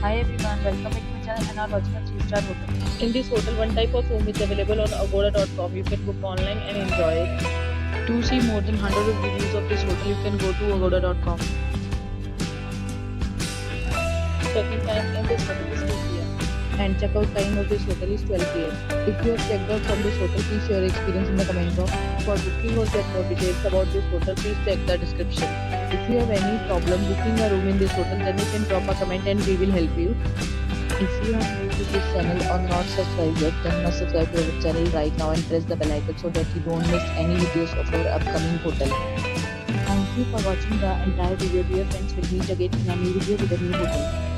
Hi everyone, welcome back to my channel and are watching a 3-star hotel. In this hotel, one type of room is available on agoda.com. You can book online and enjoy it. To see more than 100 of reviews of this hotel, you can go to agoda.com. Check-in time in this hotel is 2 p.m. and check-out time of this hotel is 12 p.m. If you have checked out from this hotel, please share your experience in the comment box. For booking or get more details about this hotel, please check the description. If you have any problem booking a room in this hotel, then you can drop a comment and we will help you. If you are new to this channel or not subscribed yet, then must subscribe to our channel right now and press the bell icon so that you don't miss any videos of our upcoming hotel. Thank you for watching the entire video. Dear friends, we'll meet again in a new video with a new hotel.